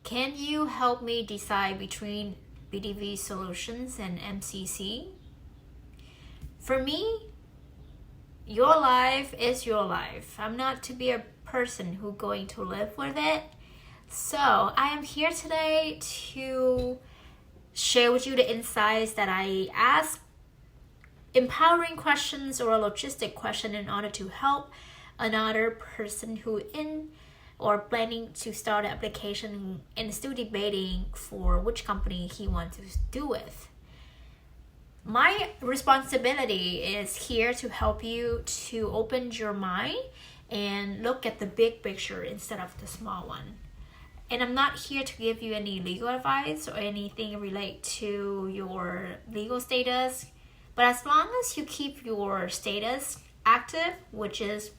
Can you help me decide between BDV Solutions and MCC? For me, your life is your life. I'm not to be a person who's going to live with it. So I am here today to share with you the insights that I ask, empowering questions or a logistic question in order to help another person who in or planning to start an application and still debating for which company he wants to do with. My responsibility is here to help you to open your mind and look at the big picture instead of the small one. And I'm not here to give you any legal advice or anything related to your legal status, but as long as you keep your status active, which is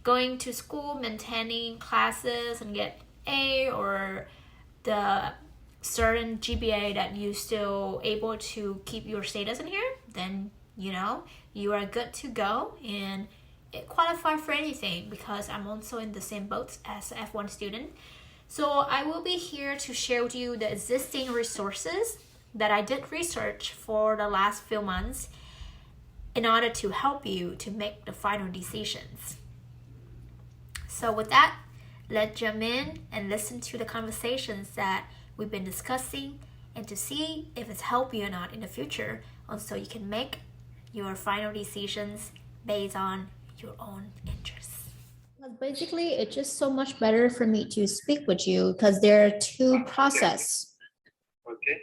going to school, maintaining classes and get A or the certain GPA that you still able to keep your status in here, then you are good to go and it qualify for anything because I'm also in the same boat as an F1 student. So I will be here to share with you the existing resources that I did research for the last few months in order to help you to make the final decisions. So with that, let's jump in and listen to the conversations that we've been discussing and to see if it's helped you or not in the future, so you can make your final decisions based on your own interests. Basically, it's just so much better for me to speak with you because there are two processes. Okay.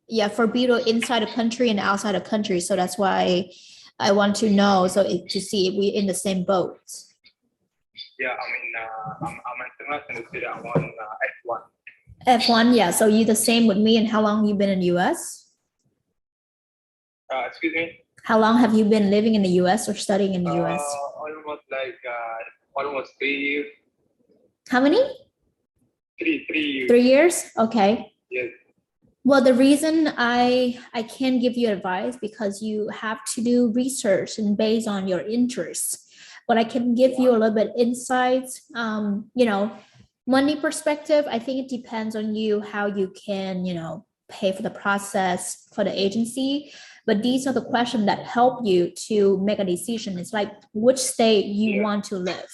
Yeah, for people inside the country and outside the country. So that's why I want to know, to see if we're in the same boat. Yeah, I'm international student. I'm on F1. F1, yeah. So you the same with me. And how long you been in the US? Excuse me? How long have you been living in the US or studying in the US? Almost 3 years. How many? 3 years. 3 years? Okay. Yes. Well, the reason I can't give you advice because you have to do research and based on your interests. But I can give you a little bit insights. Money perspective, I think it depends on you how you can, pay for the process for the agency. But these are the questions that help you to make a decision. It's like which state you want to live.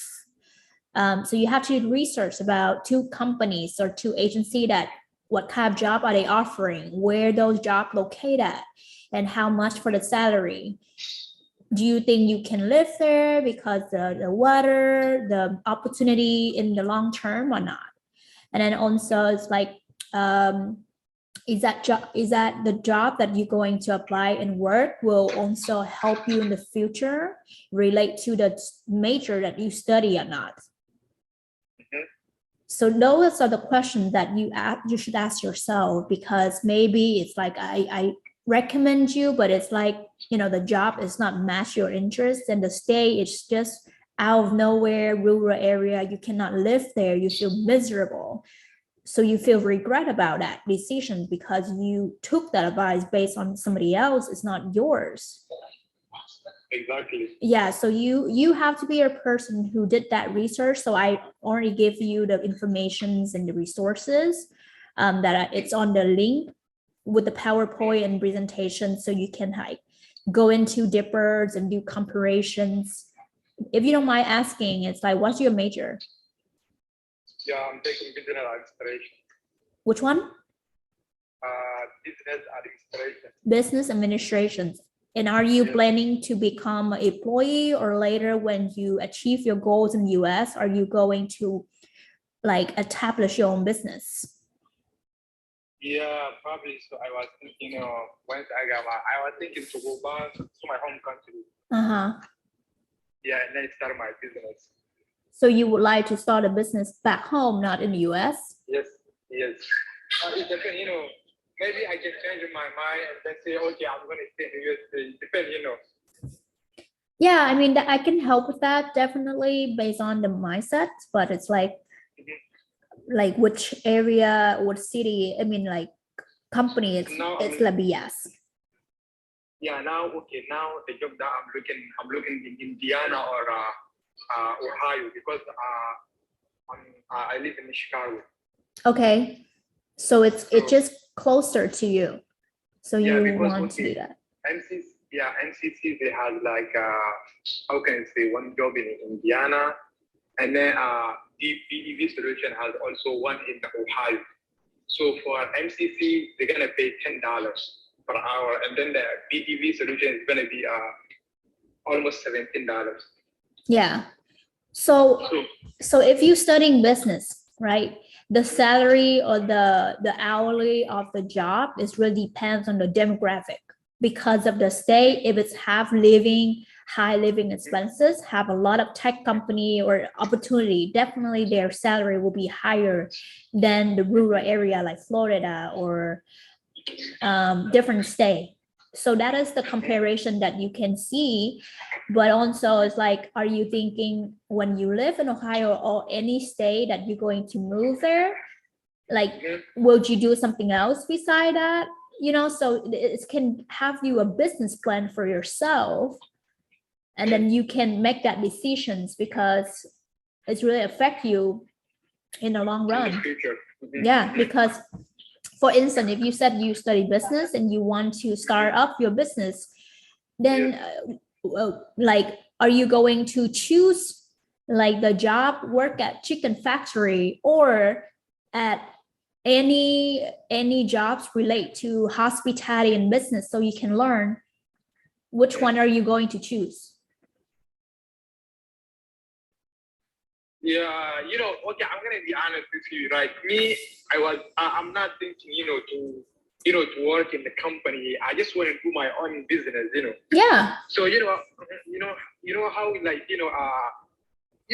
So you have to do research about two companies or two agencies that what kind of job are they offering, where those jobs located at, and how much for the salary. Do you think you can live there because the weather, the opportunity in the long term or not? And then also it's like, is that the job that you're going to apply and work will also help you in the future relate to the major that you study or not? Mm-hmm. So those are the questions that you should ask yourself, because maybe it's like I recommend you, but it's like, the job is not match your interest and the stay is just out of nowhere, rural area. You cannot live there. You feel miserable. So you feel regret about that decision because you took that advice based on somebody else. It's not yours. Exactly. Yeah. So you have to be a person who did that research. So I already gave you the informations and the resources that it's on the link with the PowerPoint and presentation. So you can go into deeper and do comparisons. If you don't mind asking, it's like, what's your major? Yeah, I'm taking business administration. Which one? Business administration. Business administration. And are you planning to become an employee, or later when you achieve your goals in the US, are you going to establish your own business? Yeah, probably. So I was thinking, once I was thinking to go back to my home country. Yeah, and then start my business. So you would like to start a business back home, not in the US? Yes. It depends, maybe I can change my mind and then say, okay, I'm going to stay in the US. It depends, Yeah, I mean, I can help with that definitely based on the mindset, but it's like, which area, what city, I mean, company, it's like BS. Yeah, now the job that I'm looking in Indiana or Ohio, because I live in Chicago. Okay. So it's just closer to you. So you want to do that. MCC, they have like, how can I say, one job in Indiana, and then BDV Solution has also one in Ohio. So for MCC, they're gonna pay $10 per hour, and then the BDV Solution is gonna be almost $17. Yeah. So if you're studying business, right, the salary or the hourly of the job is really depends on the demographic. Because of the state, if it's high living expenses, have a lot of tech company or opportunity, definitely their salary will be higher than the rural area like Florida or different state. So that is the comparison that you can see. But also it's like, are you thinking when you live in Ohio or any state that you're going to move there? Like, would you do something else beside that? You know, so it can have you a business plan for yourself, and then you can make that decisions because it's really affect you in the long run. Yeah, because for instance, if you said you study business and you want to start up your business, then like, are you going to choose like the job work at chicken factory or at any jobs relate to hospitality and business, so you can learn which one are you going to choose? Yeah, you know, okay, I'm gonna be honest with you. Like me, I'm not thinking, to work in the company. I just want to do my own business, Yeah. So you know how like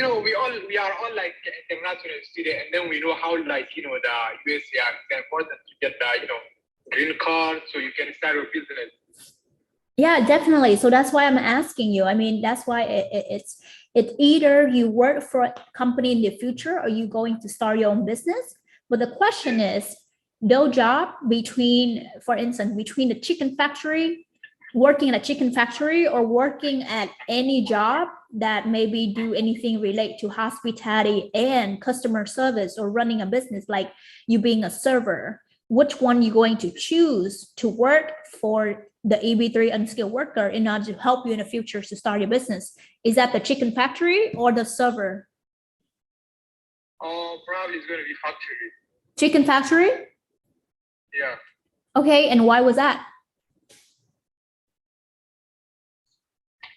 we are all like international student, and then we know how like the USA are important to get the green card so you can start a business. Yeah, definitely. So that's why I'm asking you. I mean, that's why it's either you work for a company in the future or you going to start your own business. But the question is, no job between, for instance, between the chicken factory, working at a chicken factory or working at any job that maybe do anything relate to hospitality and customer service or running a business, like you being a server, which one you going to choose to work for the EB3 unskilled worker in order to help you in the future to start your business? Is that the chicken factory or the server? Oh, probably it's going to be factory. Chicken factory? Yeah. Okay, and why was that?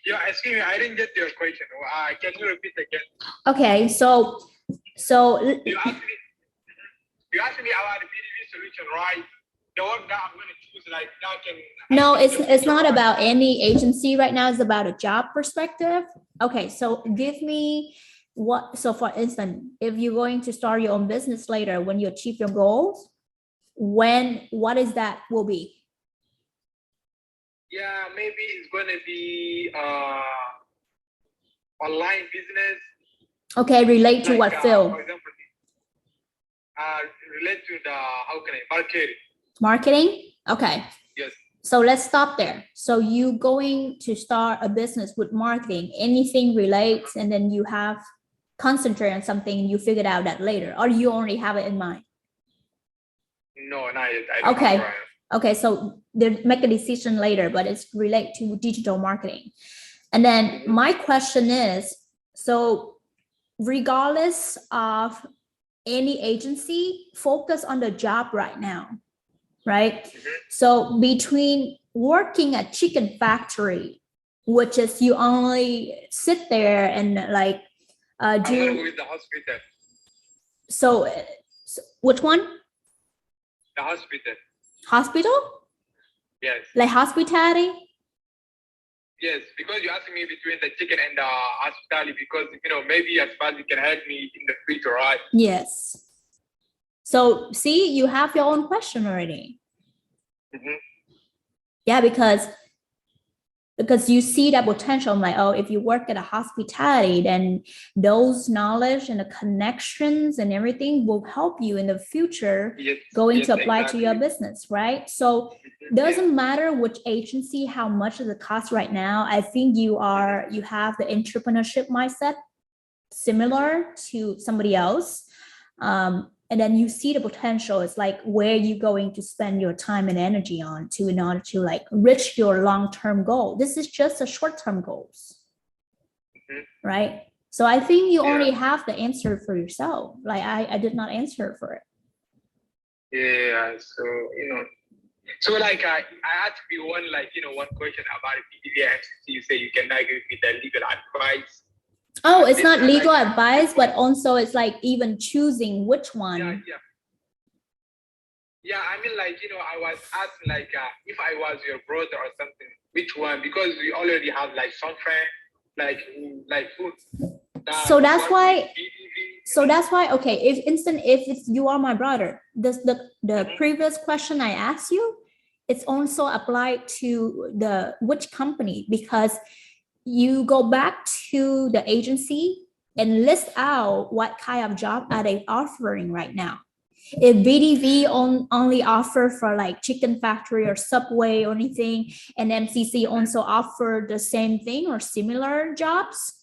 Yeah, excuse me, I didn't get your question. Can you repeat again? Okay, so you asked me about the BDV solution, right? The one that I'm going to choose, like that can. No, it's not about any agency right now. It's about a job perspective. Okay, so give me what. So for instance, if you're going to start your own business later, when you achieve your goals, what is that will be? Yeah, maybe it's going to be online business. Okay, relate to what field? For example, relate to the, how can I, marketing. Marketing? Okay. Yes. So let's stop there. So you going to start a business with marketing, anything relates, and then you have concentrate on something and you figured out that later, or you already have it in mind? No, not yet. I don't okay. know. Okay, so they make a decision later, but it's related to digital marketing. And then my question is, so regardless of any agency, focus on the job right now, right? So between working at chicken factory, which is you only sit there and like I'm gonna go with the hospital. So which one? The hospital. Hospital? Yes. Like hospitality? Yes, because you asked me between the chicken and the hospitality, because maybe as far as you can help me in the future, right? Yes. So see, you have your own question already. Yeah, because you see that potential. I'm like, oh, if you work at a hospitality, then those knowledge and the connections and everything will help you in the future to apply exactly. to your business, right? So doesn't matter which agency, how much is the cost right now. I think you have the entrepreneurship mindset similar to somebody else. and then you see the potential. It's like where you're going to spend your time and energy on to in order to like reach your long-term goal. This is just a short-term goals, right? So I think you already have the answer for yourself. Like I did not answer for it. Yeah, so so like I had to be one one question about BDV and MCC. You say you cannot give me the legal advice. Oh, it's not legal advice, but also it's like even choosing which one. Yeah, I mean, like, I was asking, like, if I was your brother or something, which one? Because we already have, like, some friend, who. So that's why. So that's why. Okay, if it's you are my brother, the previous question I asked you, it's also applied to the which company, because you go back to the agency and list out what kind of job are they offering right now. If BDV only offer for like chicken factory or Subway or anything, and MCC also offer the same thing or similar jobs,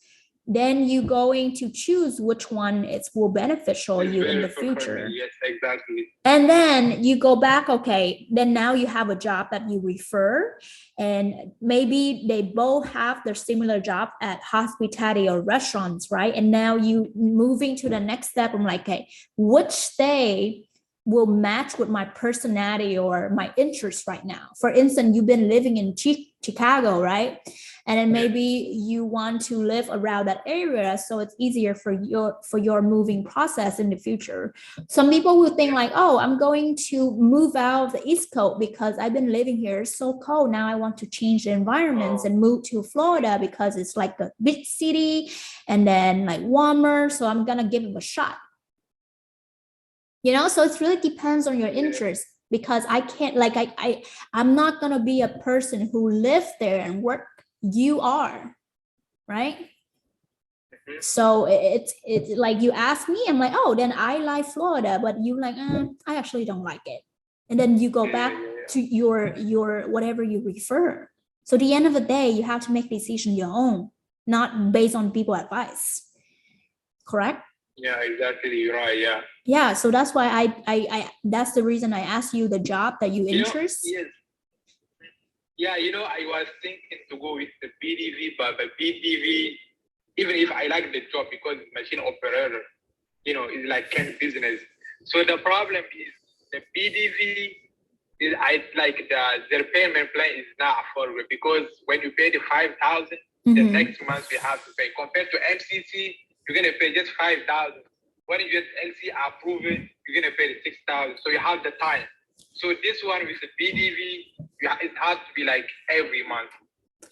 then you're going to choose which one will beneficial you in the future. Yes, exactly. And then you go back, okay, then now you have a job that you refer, and maybe they both have their similar job at hospitality or restaurants, right? And now you moving to the next step. I'm like, okay, which day will match with my personality or my interest right now? For instance, you've been living in Chicago, right? And then maybe you want to live around that area, so it's easier for your moving process in the future. Some people will think like, oh, I'm going to move out of the East Coast because I've been living here, it's so cold. Now I want to change the environments and move to Florida because it's like a big city and then like warmer, so I'm gonna give it a shot. So it really depends on your interest, because I can't, like, I'm not gonna be a person who lives there and work. You are, right? So it's like you ask me, I'm like, oh, then I like Florida, but you like, I actually don't like it. And then you go back to your whatever you refer. So at the end of the day, you have to make decision your own, not based on people advice. Correct? Yeah, exactly. You're right. Yeah. Yeah. So that's why I that's the reason I asked you the job that you interest. Yes. Yeah, I was thinking to go with the BDV, but the BDV, even if I like the job because it's machine operator, it's like kind of business. So the problem is the BDV is their payment plan is not affordable, because when you pay the 5,000, the next month you have to pay. Compared to MCC, you're gonna pay just 5,000. When you get LC approved, you're gonna pay the 6,000. So you have the time. So this one with the BDV, it has to be like every month.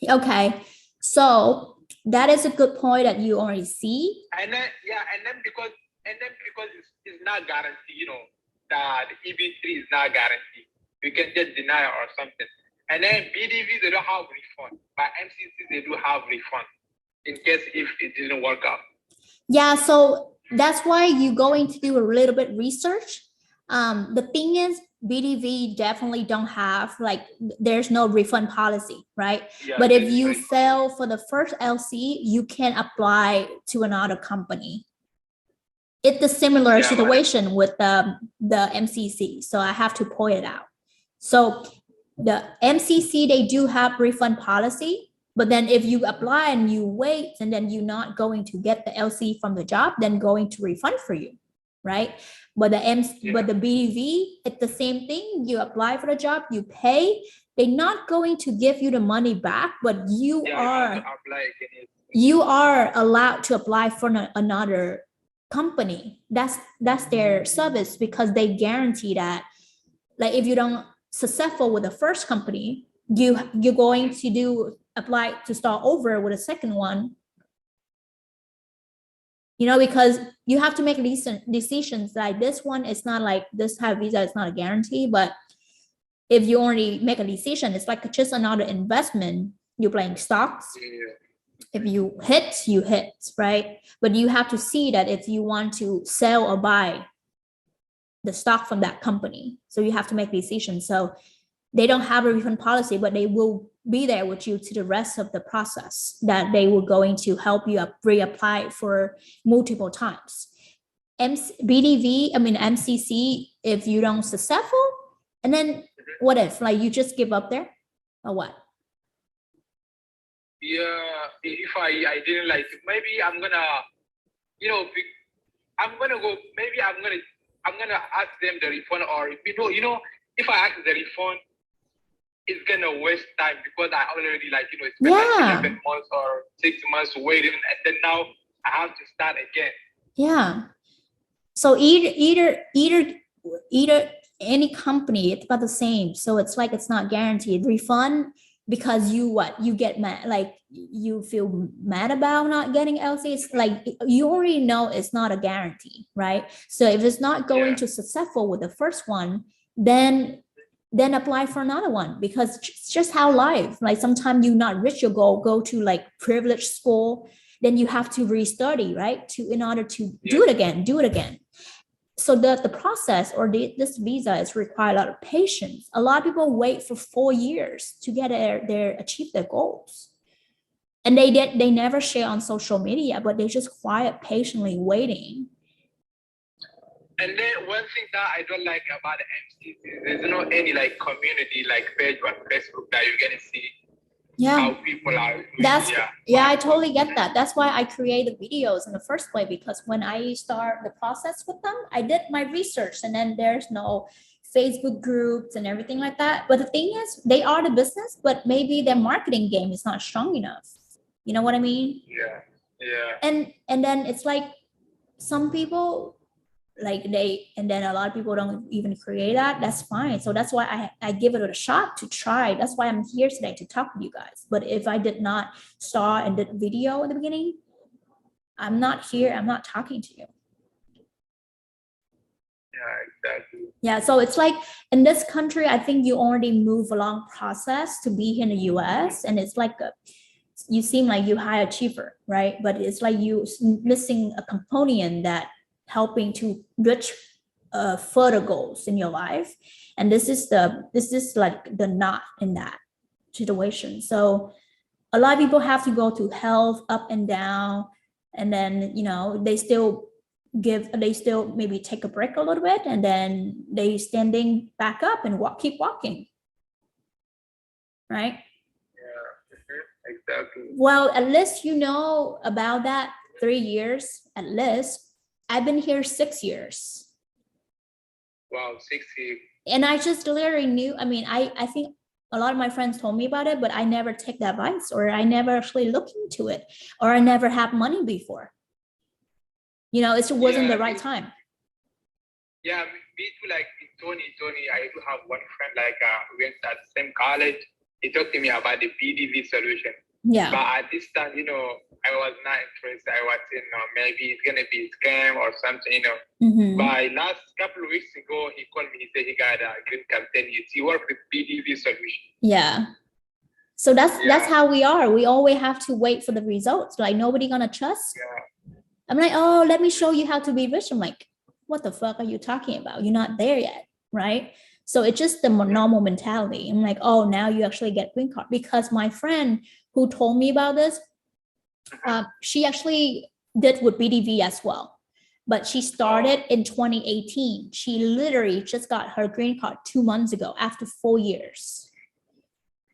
Okay, so that is a good point that you already see. And then because it's not guaranteed, that the EB3 is not guaranteed. You can just deny or something. And then BDV, they don't have refund. But MCC, they do have refund in case if it didn't work out. Yeah, so that's why you're going to do a little bit research. The thing is, BDV definitely don't have, like, there's no refund policy, right? Yeah, but if you fail for the first LC, you can apply to another company. It's a similar situation with the MCC. So I have to point it out. So the MCC, they do have refund policy, but then if you apply and you wait, and then you're not going to get the LC from the job, then going to refund for you, right? But but the BDV, it's the same thing. You apply for the job, you pay. They're not going to give you the money back, but you are allowed to apply for another company. That's their service, because they guarantee that, like, if you don't successful with the first company, you're going to apply to start over with a second one. Because you have to make decisions. Like this one, it's not like this type of visa, it's not a guarantee. But if you already make a decision, it's like just another investment. You're playing stocks. If you hit, right? But you have to see that if you want to sell or buy the stock from that company. So you have to make decisions. So they don't have a refund policy, but they will be there with you to the rest of the process, that they will going to help you reapply for multiple times. BDV, I mean MCC, if you don't successful, and then what if like you just give up there or what? Yeah, if I didn't like it, maybe I'm gonna, you know, I'm gonna go. Maybe I'm gonna ask them the refund, or if I ask the refund, it's gonna waste time because I already like spent like 11 months or 6 months waiting, and then now I have to start again. Yeah. So either any company, it's about the same. So it's like it's not guaranteed. Refund because you get mad, like you feel mad about not getting LC. It's like you already know it's not a guarantee, right? So if it's not going to successful with the first one, then apply for another one, because it's just how life, like sometimes you not reach your goal, go to like privileged school, then you have to restudy, right? In order to do it again. So the process or this visa is require a lot of patience. A lot of people wait for 4 years to get achieve their goals. And they never share on social media, but they just quiet patiently waiting. And then one thing that I don't like about the MCC, there's no any like community like page on Facebook that you're gonna see how people are doing. I totally get that. That's why I created videos in the first place, because when I start the process with them, I did my research, and then there's no Facebook groups and everything like that. But the thing is, they are the business, but maybe their marketing game is not strong enough. You know what I mean? And then it's like some people and then a lot of people don't even create that. That's fine. So that's why I give it a shot to try. That's why I'm here today to talk to you guys. But if I did not start and did video in the beginning, I'm not here. I'm not talking to you. Yeah, exactly. Yeah, so it's like in this country, I think you already move along process to be in the US, and it's like you seem like you high achiever, right? But it's like you missing a component that helping to reach further goals in your life, and this is like the knot in that situation. So a lot of people have to go to health up and down, and then they still maybe take a break a little bit, and then they standing back up and keep walking, right? Exactly. Well, at least about that 3 years at least. I've been here 6 years. Wow, 6 years. And I just literally knew, I think a lot of my friends told me about it, but I never take that advice, or I never actually looked into it, or I never had money before. It just wasn't the right time. Yeah, me too, like Tony, I do have one friend, like we went at the same college. He talked to me about the BDV solution. Yeah. But at this time, I was not interested. I was maybe it's gonna be a scam or something, Mm-hmm. But last couple of weeks ago, he called me. He said he got a green card 10 years. He worked with BDV Solutions. Yeah. So that's how we are. We always have to wait for the results. Like nobody gonna trust. Yeah. I'm like, oh, let me show you how to be rich. I'm like, what the fuck are you talking about? You're not there yet, right? So it's just the normal mentality. I'm like, oh, now you actually get green card. Because my friend who told me about this, she actually did with BDV as well, but she started in 2018. She literally just got her green card 2 months ago after 4 years.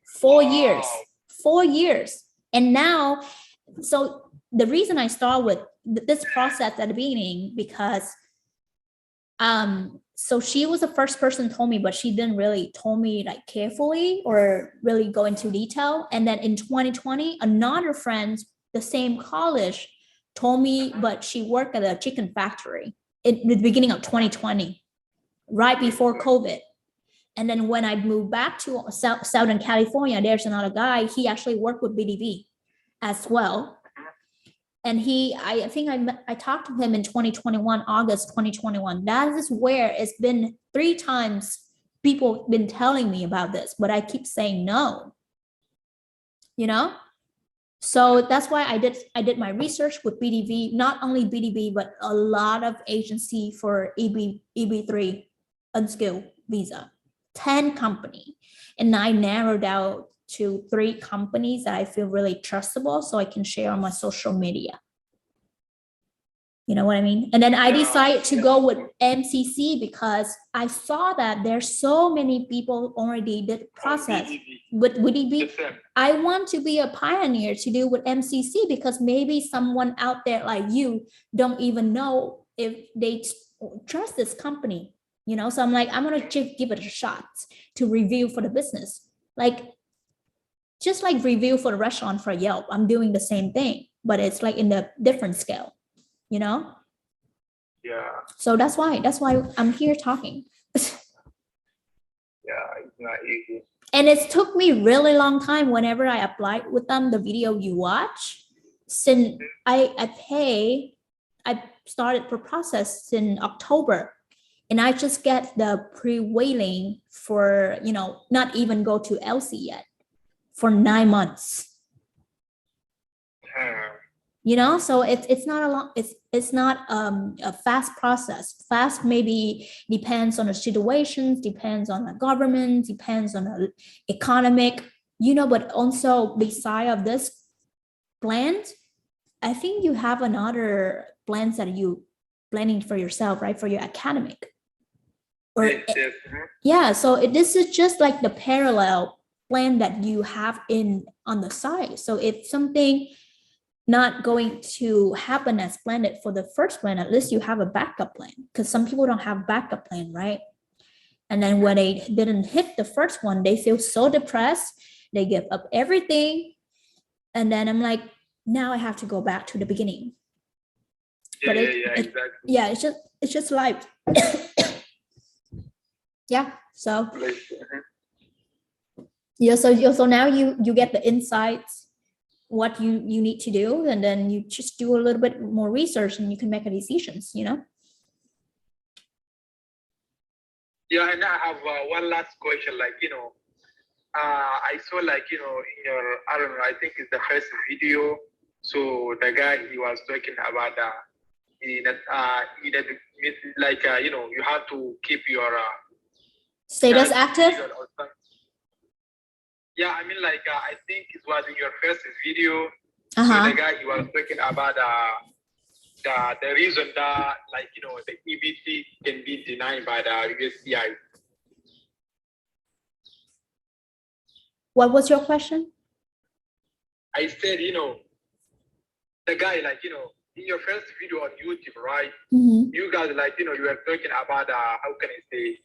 4 years. 4 years. And now, so the reason I start with this process at the beginning, because so she was the first person told me, but she didn't really told me like carefully or really go into detail. And then in 2020, another friend, the same college, told me, but she worked at a chicken factory in the beginning of 2020, right before COVID. And then when I moved back to Southern California, there's another guy, he actually worked with BDV as well. And I think I talked to him in 2021, August 2021. That is where it's been 3 times people been telling me about this, but I keep saying no. So that's why I did my research with BDV, not only BDV, but a lot of agency for EB3 unskilled visa, 10 company. And I narrowed down to 3 companies that I feel really trustable, so I can share on my social media. You know what I mean? And then I decided to go with MCC because I saw that there's so many people already did the process with BDV. I want to be a pioneer to do with MCC because maybe someone out there like you don't even know if they trust this company, you know? So I'm like, I'm gonna give it a shot to review for the business. Like, just like review for the restaurant for Yelp, I'm doing the same thing, but it's like in a different scale. You know? Yeah. So that's why I'm here talking. Yeah, it's not easy. And it took me really long time whenever I applied with them, the video you watch. Since I started the process in October, and I just get the prevailing for, you know, not even go to LC yet for 9 months. You know, so it's not a long, it's not a fast process. Fast maybe depends on the situations, depends on the government, depends on the economic, you know, but also beside of this plan, I think you have another plans that you planning for yourself, right? For your academic. Or yeah, so this is just like the parallel plan that you have on the side. So if something not going to happen as planned for the first plan, at least you have a backup plan, because some people don't have backup plan, right? And then when they didn't hit the first one, they feel so depressed, they give up everything, and then I'm like, now I have to go back to the beginning. Exactly. Yeah, it's just life. Yeah, so yeah, so now you get the insights, what you need to do, and then you just do a little bit more research and you can make a decisions, you know? Yeah, and I have one last question, like, you know, I saw, like, you know, in your, I don't know, I think it's the first video. So the guy, he was talking about like, you know, you have to keep your status active. Yeah, I mean, like, I think it was in your first video. So the guy, he was talking about the reason that, like, you know, the EBT can be denied by the USCI. What was your question? I said, you know, the guy, like, you know, in your first video on YouTube, right? You guys, like, you know, you were talking about, how can I say,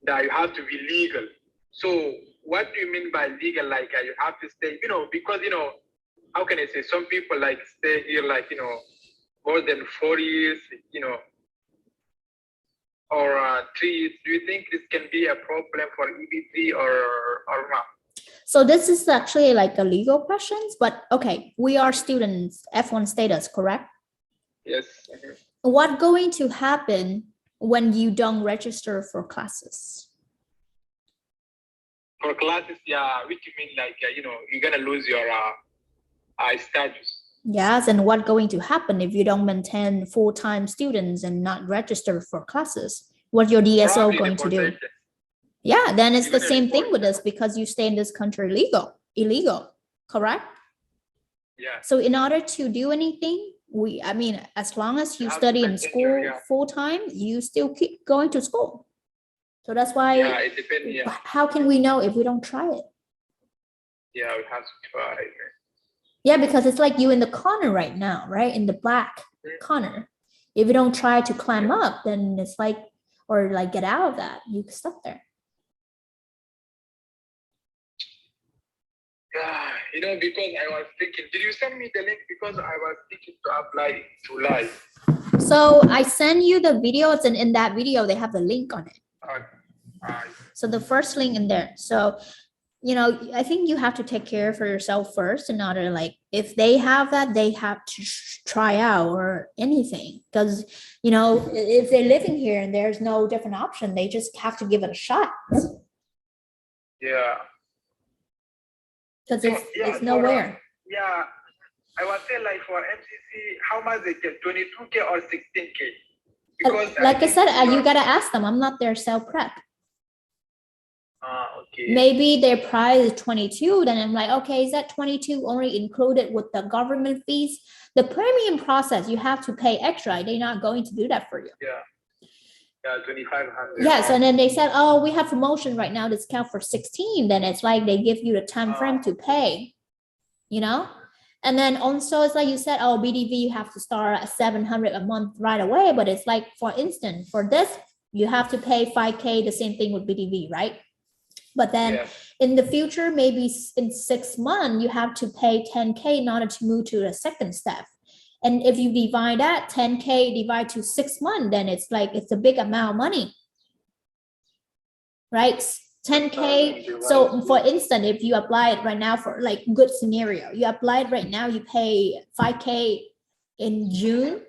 that you have to be legal. So what do you mean by legal? Like, you have to stay, you know, because, you know, how can I say, some people, like, stay here, like, you know, more than 4 years, you know, or 3 years. Do you think this can be a problem for EBT or not? So this is actually like a legal questions, but okay, we are students, F1 status, correct? Yes. What going to happen when you don't register for classes? For classes, yeah, which you mean, like, you know, you're gonna lose your status. Yes, and what going to happen if you don't maintain full-time students and not register for classes? What your DSO Probably going to do? Yeah, then it's the same thing with us because you stay in this country illegal, correct? Yeah. So in order to do anything, I mean, as long as you study in school full-time, you still keep going to school. So that's why, yeah, it depends, yeah. How can we know if we don't try it? Yeah, we have to try. Yeah, because it's like you in the corner right now, right? In the black corner. If you don't try to climb up, then it's like, or like get out of that, you can stuck there. Yeah, you know, because I was thinking, did you send me the link? Because I was thinking to apply to live. So I send you the videos, and in that video, they have the link on it. So the first link in there. So, you know, I think you have to take care for yourself first in order, like, if they have that, they have to try out or anything. Because, you know, if they're living here and there's no different option, they just have to give it a shot. Yeah. Because it's nowhere. Yeah, I was saying, like, for MCC, how much they get, 22K or 16K? Because like I said, you gotta ask them. I'm not their sales prep. Okay. Maybe their price is 22, then I'm like, okay, is that 22 only included with the government fees? The premium process, you have to pay extra. They're not going to do that for you. Yeah. Yeah, 2,500. Yes, and then they said, oh, we have promotion right now, discount for 16. Then it's like they give you the time frame to pay, you know? And then also it's like you said, oh, BDV, you have to start at 700 a month right away. But it's like, for instance, for this, you have to pay 5K, the same thing with BDV, right? But then in the future, maybe in 6 months, you have to pay 10K in order to move to the second step. And if you divide that 10K divide to 6 months, then it's like, it's a big amount of money, right? 10K. So for instance, if you apply it right now for like good scenario, you apply it right now, you pay 5K in June,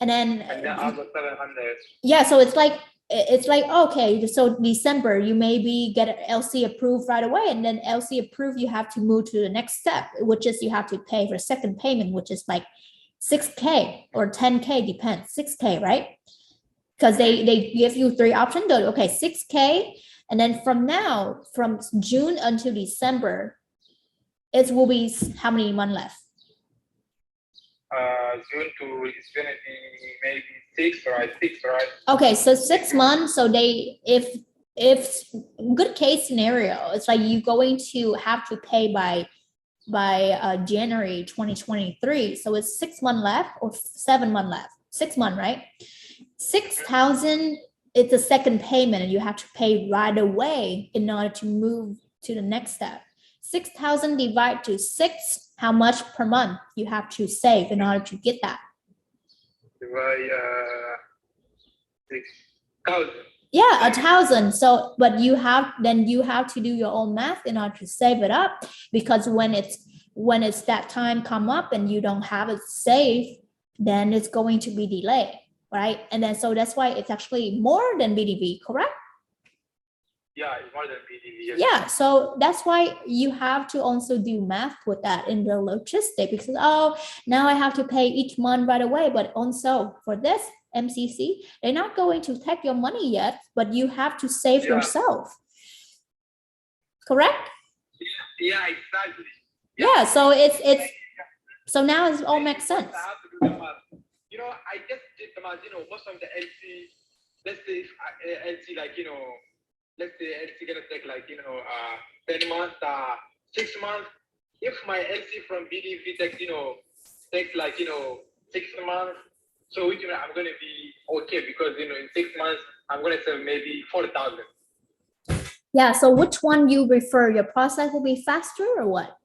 and then August 700. yeah, so it's like okay, so December you maybe get an LC approved right away, and then LC approved, you have to move to the next step, which is you have to pay for second payment, which is like 6K or 10K, depends, 6K, right? Because they give you 3 options. Okay, 6K, and then from June until December, it will be how many months left? June to, it's gonna be maybe 6, right? 6, right? Okay, so 6 months. So if good case scenario, it's like you're going to have to pay by January 2023. So it's 6 months left or 7 months left. 6 months, right? 6,000. It's a second payment, and you have to pay right away in order to move to the next step. 6,000 divided to 6. How much per month you have to save in order to get that? Divide 6,000. Yeah, 1,000. So, but you have to do your own math in order to save it up, because when it's that time come up and you don't have it saved, then it's going to be delayed, right? And then so that's why it's actually more than BDV, correct? Yeah, it's more than BDV. Yeah, so that's why you have to also do math with that in the logistic, because now I have to pay each month right away. But also for this MCC, they're not going to take your money yet, but you have to save yourself, correct? Yeah, exactly. Yeah, so it's so now it all makes sense. I have to do the math. You know, I just did the math. You know, most of the LC, let's say LC, like, you know, let's say LC gonna take like, you know, 10 months, 6 months. If my LC from BDV takes, you know, like, you know, 6 months, so which means I'm gonna be okay, because, you know, in 6 months I'm gonna save maybe 4,000. Yeah, so which one you prefer? Your process will be faster or what?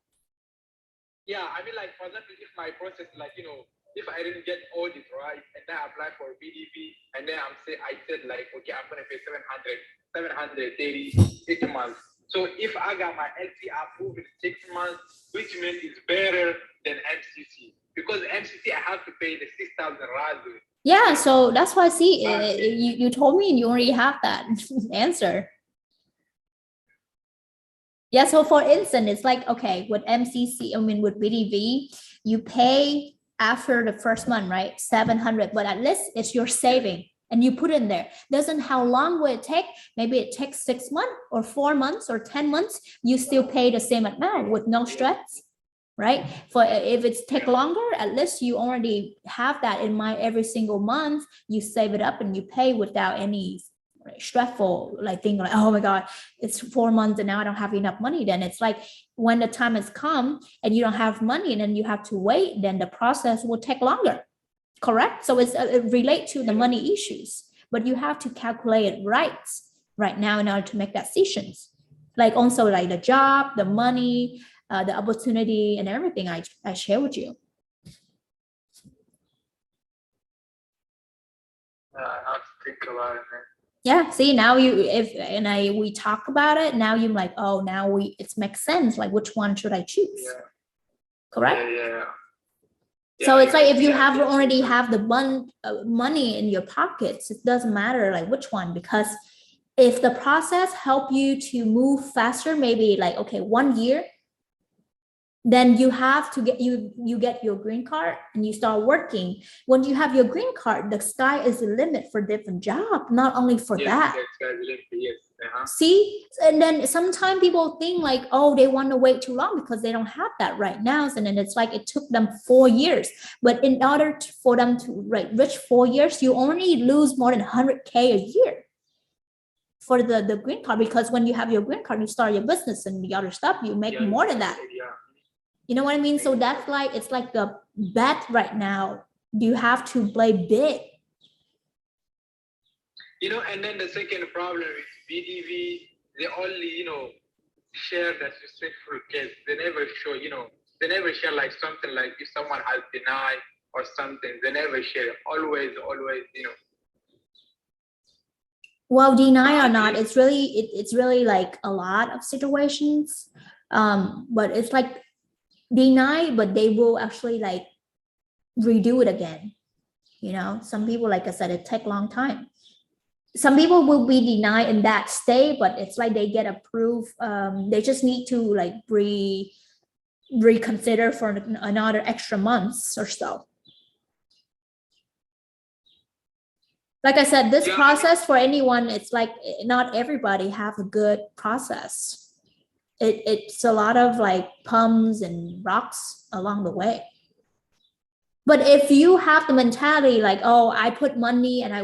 Yeah, I mean, like, for example, if my process, like, you know, if I didn't get audit, right, and then I apply for BDV, and then I said like, okay, I'm gonna pay 730 6 months. So if I got my LC approved in 6 months, which means it's better than MCC, because MCC I have to pay the 6,000 rather. Yeah, so that's why, see, you told me you already have that answer. Yeah, so for instance, it's like, okay, with MCC, I mean, with BDV, you pay after the first month, right? 700, but at least it's your saving, and you put in there. Doesn't how long will it take? Maybe it takes 6 months or 4 months or 10 months. You still pay the same amount with no stress, right? For if it's take longer, at least you already have that in mind. Every single month, you save it up and you pay without any stressful like thing like, oh my god, it's 4 months and now I don't have enough money. Then it's like when the time has come and you don't have money and then you have to wait, then the process will take longer, correct? So it relates to the money issues, but you have to calculate it right now in order to make decisions, like also like the job, the money, the opportunity, and everything I share with you. I have to think about it, man. Yeah, see, now we talk about it, now you're like, oh, now it makes sense, like which one should I choose? Correct? Yeah. So it's like if you already have the money in your pockets, it doesn't matter like which one, because if the process help you to move faster, maybe like, okay, 1 year, then you have to get you get your green card and you start working. When you have your green card, the sky is the limit for different jobs, not only for that. Yes. See, and then sometimes people think like, oh, they want to wait too long because they don't have that right now, and then it's like it took them 4 years. But in order for them to reach 4 years, you only lose more than 100K a year for the green card, because when you have your green card, you start your business and the other stuff, you make more than that. You know what I mean? So that's like, it's like the bet right now. You have to play big. You know, and then the second problem is BDV, they only, share that respectful case. They never show, they never share like something like if someone has denied or something, they never share. Always, Well, deny or not, it's really like a lot of situations. But it's like deny, but they will actually like redo it again. Some people, like I said, it take a long time. Some people will be denied in that state, but it's like they get approved. They just need to like reconsider for another extra months or so. Like I said, this process for anyone, it's like not everybody have a good process. It's a lot of like bumps and rocks along the way. But if you have the mentality like, oh, I put money and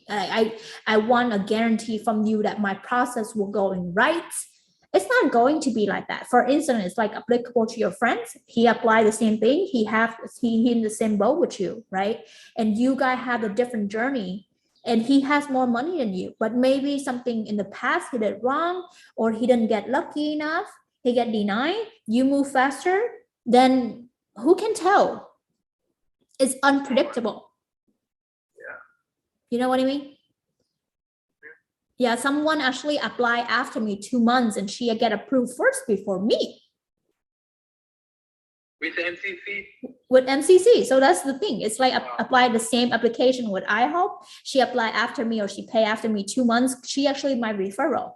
I want a guarantee from you that my process will go in right, it's not going to be like that. For instance, it's like applicable to your friends. He applied the same thing. He in the same boat with you, right? And you guys have a different journey, and he has more money than you, but maybe something in the past he did wrong, or he didn't get lucky enough, he get denied, you move faster, then who can tell? It's unpredictable. You know what I mean? Yeah, someone actually applied after me 2 months and she get approved first before me. With MCC? With MCC. So that's the thing. It's like apply the same application with iHope. She applied after me, or she paid after me 2 months. She actually my referral.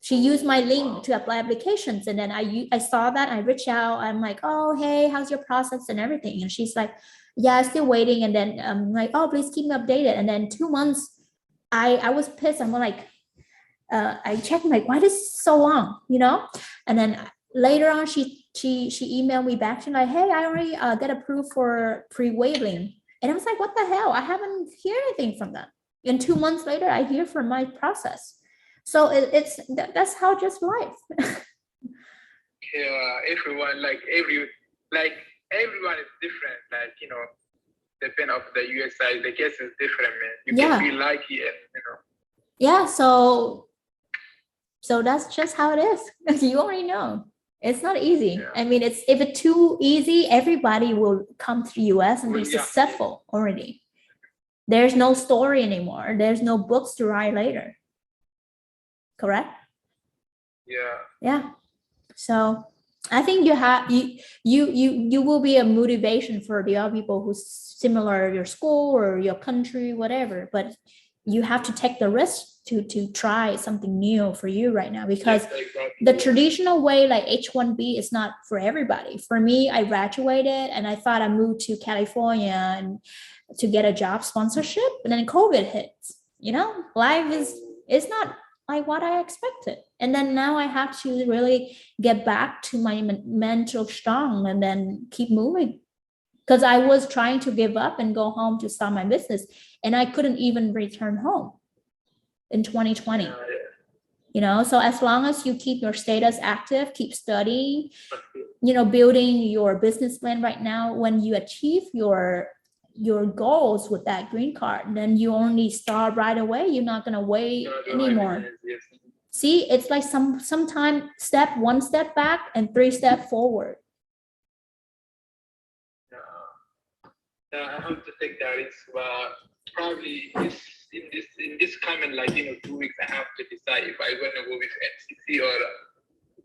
She used my link to apply applications, and then I saw that, I reached out. I'm like, oh, hey, how's your process and everything? And she's like, yeah, still waiting. And then I'm like, oh, please keep me updated. And then 2 months, I was pissed. I'm like, I checked, like, why this so long, And then later on, she emailed me back. She's like, hey, I already got approved for pre-waiving. And I was like, what the hell? I haven't heard anything from them. And 2 months later, I hear from my process. So that's how just life. Yeah, everyone, everyone is different. Depending of the USI, the case is different, man. You can be lucky, and Yeah, so that's just how it is. You already know. It's not easy. Yeah. I mean, if it's too easy, everybody will come to the US and be successful already. There's no story anymore. There's no books to write later. Correct? Yeah. So I think you will be a motivation for the other people who's similar your school or your country, whatever. But you have to take the risk to try something new for you right now, because the traditional way, like H1B, is not for everybody. For me, I graduated and I thought I moved to California and to get a job sponsorship, and then COVID hits. Life is not like what I expected. And then now I have to really get back to my mental strong and then keep moving. Because I was trying to give up and go home to start my business, and I couldn't even return home in 2020. So as long as you keep your status active, keep studying, building your business plan right now, when you achieve your goals with that green card, then you only start right away. You're not going to wait anymore. See, it's like sometimes one step back and 3 steps forward. I have to take that. It's probably in this coming 2 weeks, I have to decide if I'm going to go with MCC or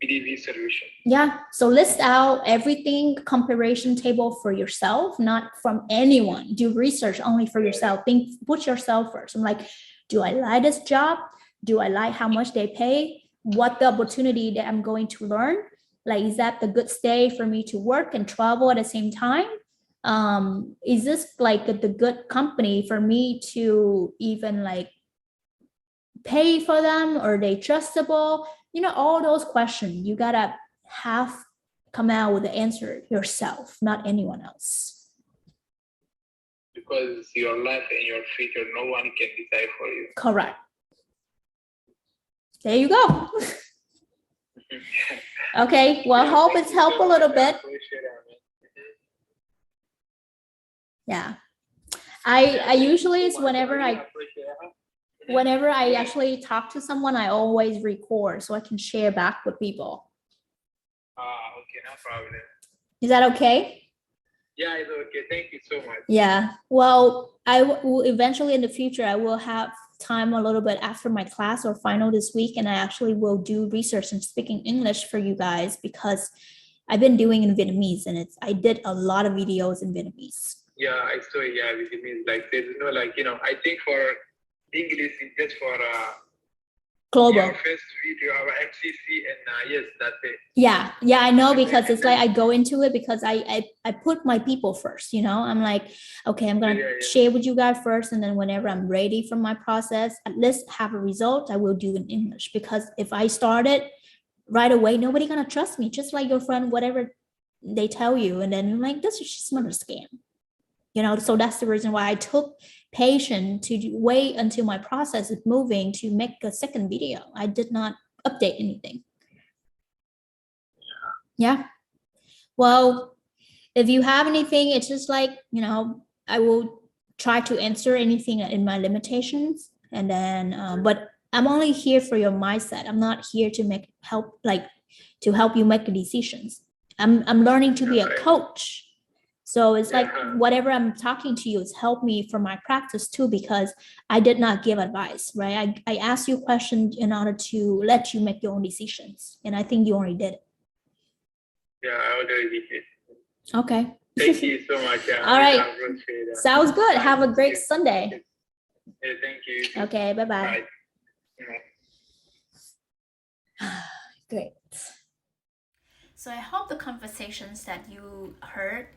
BDV Solution. Yeah, so list out everything, comparison table for yourself, not from anyone. Do research only for yourself. Put yourself first. I'm like, do I like this job? Do I like how much they pay? What the opportunity that I'm going to learn? Like, is that the good stay for me to work and travel at the same time? Is this like the good company for me to even like pay for them? Or are they trustable? You know, all those questions you gotta have come out with the answer yourself, not anyone else. Because your life and your future, no one can decide for you. Correct. There you go. Okay, well, hope it's helped a little bit. Yeah, I usually is whenever I actually talk to someone, I always record so I can share back with people. Okay, no problem. Is that okay? Yeah, it's okay. Thank you so much. Yeah, well, I will eventually in the future, I will have time a little bit after my class or final this week, and I actually will do research and speaking English for you guys, because I've been doing in Vietnamese, and I did a lot of videos in Vietnamese. Yeah, I saw. Yeah, it means like there's no like, you know, I think for English it's just for Global. your first video, our MCC, and yes, that's it. Yeah, I know, because it's like I go into it because I put my people first, you know. I'm like, okay, I'm gonna share with you guys first, and then whenever I'm ready for my process, at least have a result, I will do in English. Because if I start it right away, nobody gonna trust me, just like your friend, whatever they tell you, and then I'm like, this is just another scam, you know. So that's the reason why I took patience to wait until my process is moving to make a second video. I did not update anything. Yeah. Well, if you have anything, it's just like, you know, I will try to answer anything in my limitations. And then, but I'm only here for your mindset. I'm not here to help you make decisions. I'm learning to be a coach. So it's like whatever I'm talking to you is help me for my practice too, because I did not give advice, right? I asked you questions in order to let you make your own decisions. And I think you already did it. Yeah, I already did it. Okay. Thank you so much. Yeah, all right. Sounds good. Have a great Sunday. Yeah, thank you. Okay, bye-bye. Bye. Great. So I hope the conversations that you heard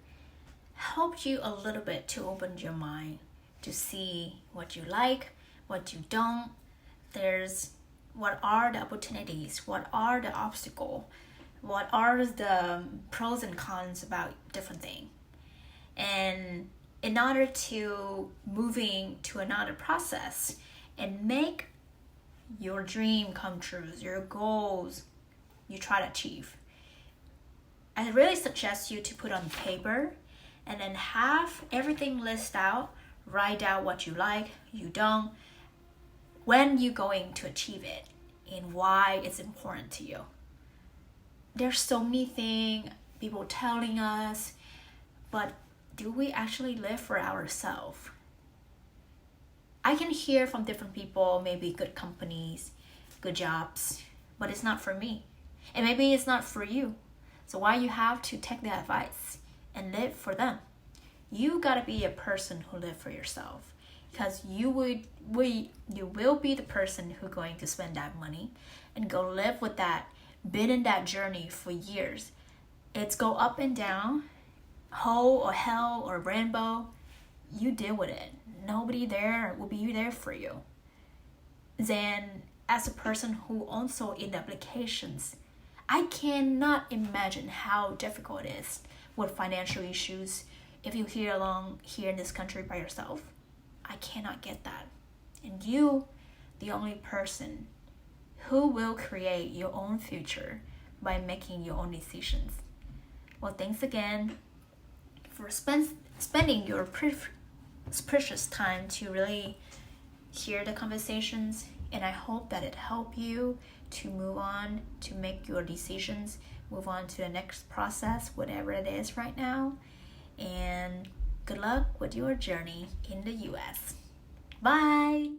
helped you a little bit to open your mind to see what you like, what you don't. What are the opportunities? What are the obstacles? What are the pros and cons about different things? And in order to moving to another process and make your dream come true, your goals you try to achieve, I really suggest you to put on paper and then have everything listed out, write down what you like, you don't, when you're going to achieve it, and why it's important to you. There's so many things people telling us, but do we actually live for ourselves? I can hear from different people, maybe good companies, good jobs, but it's not for me. And maybe it's not for you. So why you have to take the advice and live for them? You gotta be a person who live for yourself, because you will be the person who going to spend that money and go live with that, been in that journey for years. It's go up and down, hole or hell or rainbow. You deal with it. Nobody there will be there for you. Then as a person who also in applications, I cannot imagine how difficult it is with financial issues if you're here in this country by yourself. I cannot get that. And you, the only person who will create your own future by making your own decisions. Well, thanks again for spending your precious time to really hear the conversations, and I hope that it helped you to move on, to make your decisions, move on to the next process, whatever it is right now. And good luck with your journey in the US. Bye!